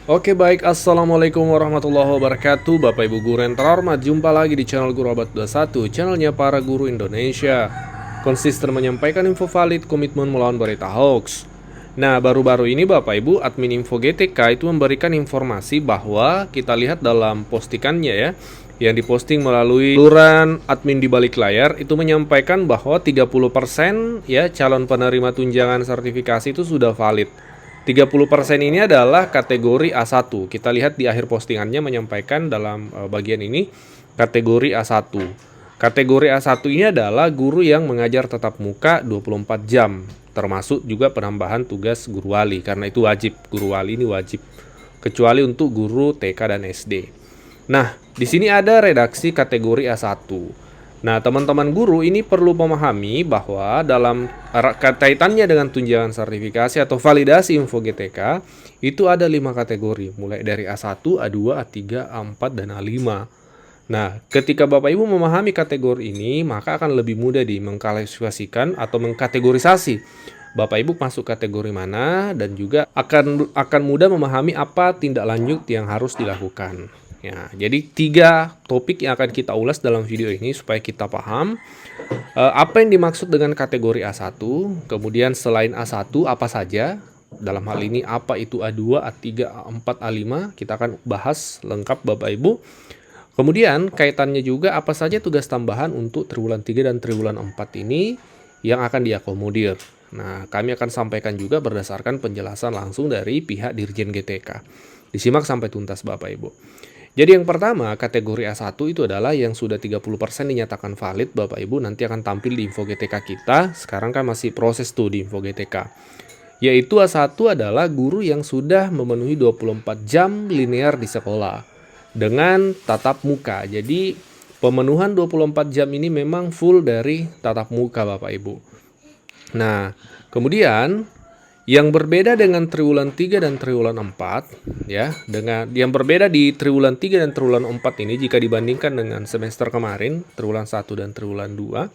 Oke baik, Assalamualaikum warahmatullahi wabarakatuh Bapak Ibu Guru yang terhormat. Jumpa lagi di channel Guru Abad 21, channelnya para guru Indonesia. Konsisten menyampaikan info valid, komitmen melawan berita hoax. Nah, baru-baru ini Bapak Ibu, admin Info GTK itu memberikan informasi bahwa kita lihat dalam postingannya ya, yang diposting melalui saluran admin di balik layar itu menyampaikan bahwa 30% ya calon penerima tunjangan sertifikasi itu sudah valid. 30% ini adalah kategori A1. Kita lihat di akhir postingannya menyampaikan dalam bagian ini kategori A1. Kategori A1 ini adalah guru yang mengajar tatap muka 24 jam, termasuk juga penambahan tugas guru wali karena itu wajib. Guru wali ini wajib. Kecuali untuk guru TK dan SD. Nah, di sini ada redaksi kategori A1. Nah, teman-teman guru ini perlu memahami bahwa dalam kaitannya dengan tunjangan sertifikasi atau validasi Info GTK itu ada 5 kategori, mulai dari A1, A2, A3, A4, dan A5. Nah, ketika Bapak Ibu memahami kategori ini, maka akan lebih mudah mengklasifikasikan atau mengkategorisasi Bapak Ibu masuk kategori mana dan juga akan mudah memahami apa tindak lanjut yang harus dilakukan. Ya, jadi 3 topik yang akan kita ulas dalam video ini supaya kita paham apa yang dimaksud dengan kategori A1, kemudian selain A1 apa saja, dalam hal ini apa itu A2, A3, A4, A5, kita akan bahas lengkap Bapak Ibu. Kemudian kaitannya juga apa saja tugas tambahan untuk triwulan 3 dan triwulan 4 ini yang akan diakomodir. Nah, kami akan sampaikan juga berdasarkan penjelasan langsung dari pihak Dirjen GTK. Disimak sampai tuntas Bapak Ibu. Jadi yang pertama, kategori A1 itu adalah yang sudah 30% dinyatakan valid Bapak Ibu, nanti akan tampil di Info GTK kita. Sekarang kan masih proses tuh di Info GTK. Yaitu A1 adalah guru yang sudah memenuhi 24 jam linear di sekolah dengan tatap muka. Jadi pemenuhan 24 jam ini memang full dari tatap muka Bapak Ibu. Nah, kemudian yang berbeda dengan triwulan 3 dan triwulan 4 ya, dengan yang berbeda di triwulan 3 dan triwulan 4 ini jika dibandingkan dengan semester kemarin, triwulan 1 dan triwulan 2,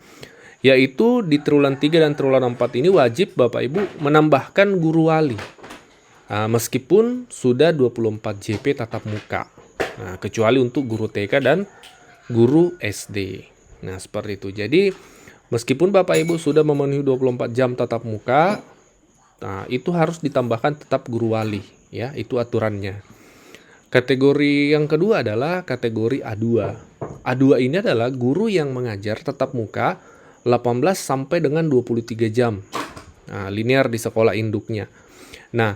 yaitu di triwulan 3 dan triwulan 4 ini wajib Bapak Ibu menambahkan guru wali. Meskipun sudah 24 JP tatap muka. Nah, kecuali untuk guru TK dan guru SD. Nah, seperti itu. Jadi, meskipun Bapak Ibu sudah memenuhi 24 jam tatap muka, nah, itu harus ditambahkan tetap guru wali, ya, itu aturannya. Kategori yang kedua adalah kategori A2. A2 ini adalah guru yang mengajar tatap muka 18 sampai dengan 23 jam. Nah, linear di sekolah induknya. Nah,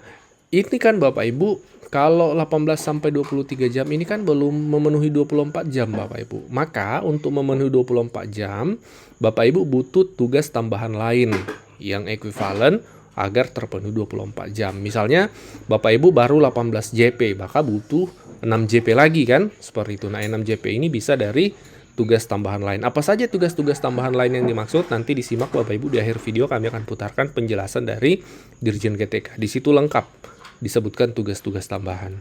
ini kan Bapak Ibu, kalau 18 sampai 23 jam ini kan belum memenuhi 24 jam Bapak Ibu. Maka untuk memenuhi 24 jam, Bapak Ibu butuh tugas tambahan lain yang ekuivalen agar terpenuhi 24 jam. Misalnya Bapak Ibu baru 18 JP, maka butuh 6 JP lagi kan? Seperti itu. Nah, 6 JP ini bisa dari tugas tambahan lain. Apa saja tugas-tugas tambahan lain yang dimaksud? Nanti disimak Bapak Ibu di akhir video, kami akan putarkan penjelasan dari Dirjen GTK. Di situ lengkap disebutkan tugas-tugas tambahan.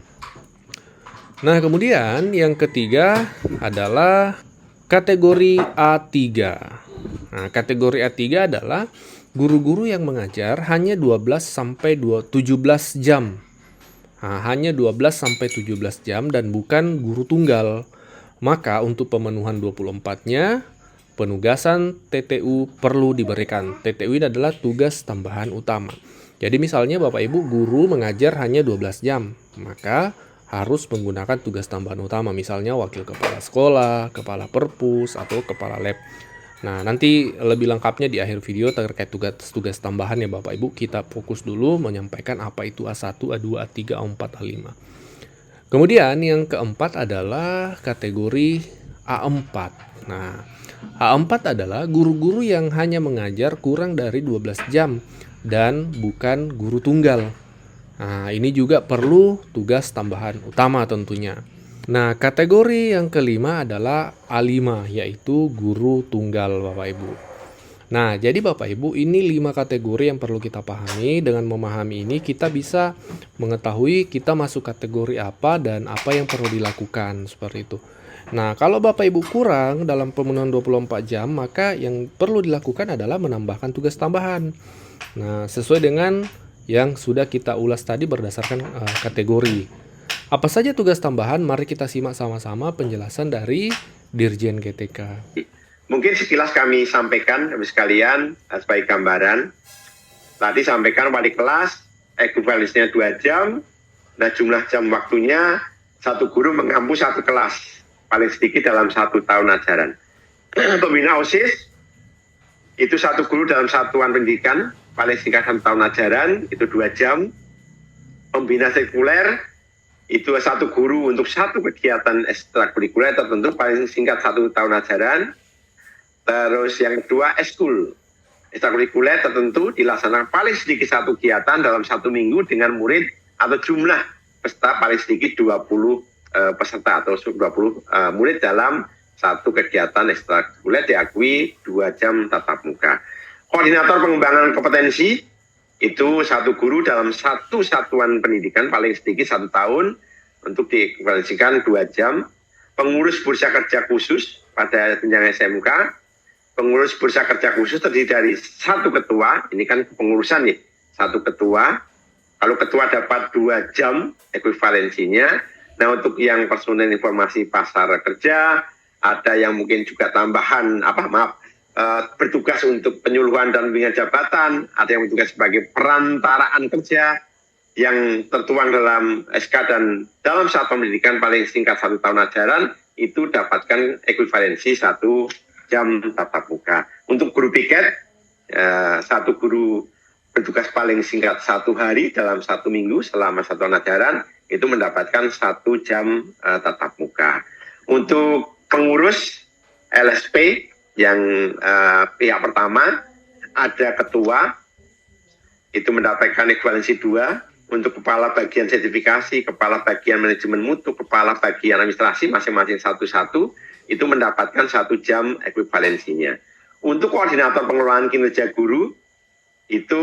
Nah, kemudian yang ketiga adalah kategori A3. Nah, kategori A3 adalah guru-guru yang mengajar hanya 12 sampai 17 jam. Nah, hanya 12 sampai 17 jam dan bukan guru tunggal. Maka untuk pemenuhan 24-nya, penugasan TTU perlu diberikan. TTU ini adalah tugas tambahan utama. Jadi misalnya Bapak Ibu guru mengajar hanya 12 jam, maka harus menggunakan tugas tambahan utama. Misalnya wakil kepala sekolah, kepala perpus, atau kepala lab. Nah, nanti lebih lengkapnya di akhir video terkait tugas-tugas tambahan ya Bapak Ibu. Kita fokus dulu menyampaikan apa itu A1, A2, A3, A4, A5. Kemudian yang keempat adalah kategori A4. Nah, A4 adalah guru-guru yang hanya mengajar kurang dari 12 jam dan bukan guru tunggal. Nah, ini juga perlu tugas tambahan utama tentunya. Nah, kategori yang kelima adalah A5, yaitu guru tunggal Bapak Ibu. Nah, jadi Bapak Ibu, ini 5 kategori yang perlu kita pahami. Dengan memahami ini, kita bisa mengetahui kita masuk kategori apa dan apa yang perlu dilakukan, seperti itu. Nah, kalau Bapak Ibu kurang dalam pemenuhan 24 jam, maka yang perlu dilakukan adalah menambahkan tugas tambahan. Nah, sesuai dengan yang sudah kita ulas tadi berdasarkan kategori. Apa saja tugas tambahan? Mari kita simak sama-sama penjelasan dari Dirjen GTK. Mungkin sekilas kami sampaikan sekalian sebagai gambaran. Tadi sampaikan wali kelas, ekuivalensinya 2 jam. Nah, jumlah jam waktunya satu guru mengampu satu kelas, paling sedikit dalam 1 tahun ajaran. Pembina OSIS, itu satu guru dalam satuan pendidikan, paling singkat 1 tahun ajaran, itu 2 jam. Pembina sekuler, itu satu guru untuk satu kegiatan ekstrakurikuler tertentu, paling singkat 1 tahun ajaran. Terus yang kedua, eskul. Ekstrakurikuler tertentu dilaksanakan paling sedikit satu kegiatan dalam 1 minggu dengan murid atau jumlah peserta paling sedikit 20 peserta atau 20 murid dalam satu kegiatan ekstrakurikuler diakui 2 jam tatap muka. Koordinator pengembangan kompetensi itu satu guru dalam satu satuan pendidikan paling sedikit 1 tahun untuk dikualifikasikan 2 jam. Pengurus bursa kerja khusus pada jenjang SMK. Pengurus bursa kerja khusus terdiri dari satu ketua, ini kan pengurusan nih, satu ketua. Kalau ketua dapat 2 jam ekuivalensinya. Nah, untuk yang personel informasi pasar kerja, ada yang mungkin juga tambahan bertugas untuk penyuluhan dan pembinaan jabatan, ada yang bertugas sebagai perantaraan kerja yang tertuang dalam SK dan dalam satuan pendidikan paling singkat 1 tahun ajaran itu dapatkan ekuivalensi 1 jam tatap muka. Untuk guru piket, satu guru bertugas paling singkat 1 hari dalam 1 minggu selama 1 tahun ajaran itu mendapatkan 1 jam tatap muka. Untuk pengurus LSP yang pihak pertama ada ketua itu mendapatkan ekuivalensi 2. Untuk kepala bagian sertifikasi, kepala bagian manajemen mutu, kepala bagian administrasi masing-masing 1-1 itu mendapatkan 1 jam ekuivalensinya. Untuk koordinator pengelolaan kinerja guru itu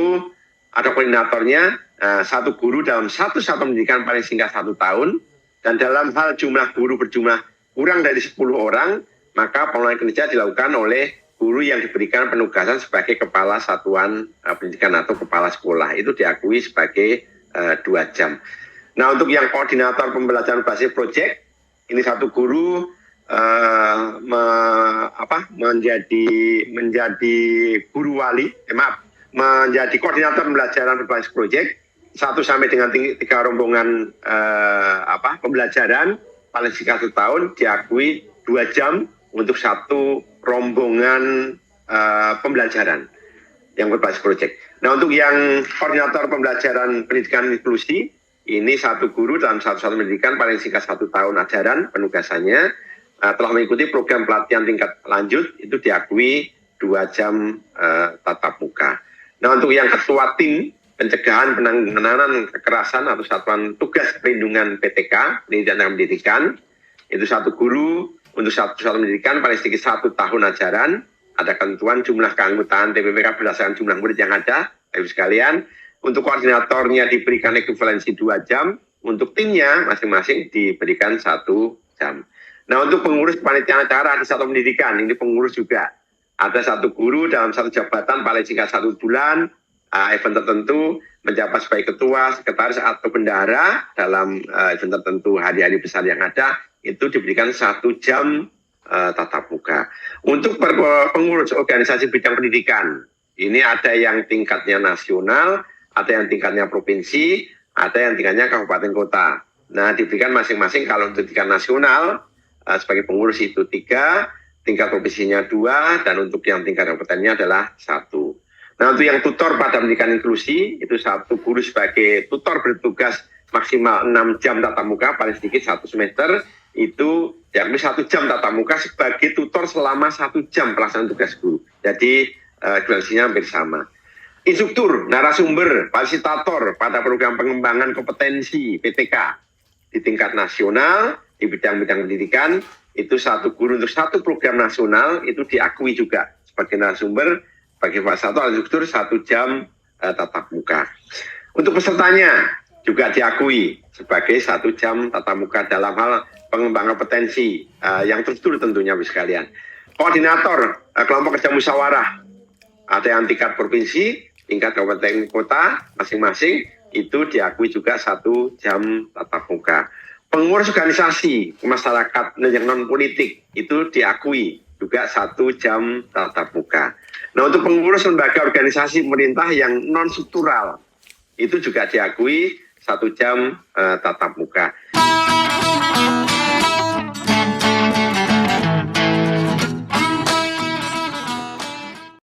ada koordinatornya satu guru dalam satu satuan pendidikan paling singkat 1 tahun, dan dalam hal jumlah guru berjumlah kurang dari 10 orang, maka pengelolaan kinerja dilakukan oleh guru yang diberikan penugasan sebagai kepala satuan pendidikan atau kepala sekolah, itu diakui sebagai 2 jam. Nah, untuk yang koordinator pembelajaran basis proyek, ini satu guru menjadi guru wali, menjadi koordinator pembelajaran berbasis proyek 1 sampai dengan 3 rombongan pembelajaran paling singkat 1 tahun diakui 2 jam untuk 1 rombongan pembelajaran yang berbasis proyek. Nah, untuk yang koordinator pembelajaran pendidikan inklusi, ini satu guru dalam satu pendidikan paling singkat 1 tahun ajaran penugasannya telah mengikuti program pelatihan tingkat lanjut itu diakui 2 jam tatap muka. Nah, untuk yang ketua tim pencegahan penanganan kekerasan atau satuan tugas perlindungan PTK pendidikan dan pendidikan itu satu guru untuk satu pendidikan paling sedikit 1 tahun ajaran. Ada ketentuan jumlah keanggotaan TPPK berdasarkan jumlah murid yang ada, Ibu sekalian. Untuk koordinatornya diberikan ekuivalensi 2 jam, untuk timnya masing-masing diberikan 1 jam. Nah, untuk pengurus panitiaan acara di satu pendidikan, ini pengurus juga. Ada satu guru dalam satu jabatan paling singkat 1 bulan, event tertentu, menjabat sebagai ketua, sekretaris, atau bendahara dalam event tertentu, hari-hari besar yang ada, itu diberikan 1 jam tatap muka. Untuk pengurus organisasi bidang pendidikan, ini ada yang tingkatnya nasional, ada yang tingkatnya provinsi, ada yang tingkatnya kabupaten kota. Nah, diberikan masing-masing kalau untuk tingkat nasional sebagai pengurus itu 3, tingkat provinsinya 2, dan untuk yang tingkat kabupatennya adalah 1. Nah, untuk yang tutor pada pendidikan inklusi itu satu guru sebagai tutor bertugas maksimal 6 jam tatap muka paling sedikit 1 semester. Itu yakni 1 jam tatap muka sebagai tutor selama 1 jam pelaksanaan tugas guru. Jadi ekuivalensinya hampir sama. Instruktur, narasumber, fasilitator pada program pengembangan kompetensi PTK di tingkat nasional di bidang-bidang pendidikan itu satu guru untuk satu program nasional itu diakui juga sebagai narasumber, sebagai fasilitator instruktur 1 jam tatap muka. Untuk pesertanya juga diakui sebagai 1 jam tatap muka dalam hal pengembangan kompetensi yang terstruktur tentunya Bapak sekalian. Koordinator kelompok kerja musyawarah, ada yang tingkat provinsi, tingkat kabupaten kota masing-masing itu diakui juga 1 jam tatap muka. Pengurus organisasi masyarakat yang non politik itu diakui juga 1 jam tatap muka. Nah, untuk pengurus lembaga organisasi pemerintah yang non struktural itu juga diakui 1 jam tatap muka.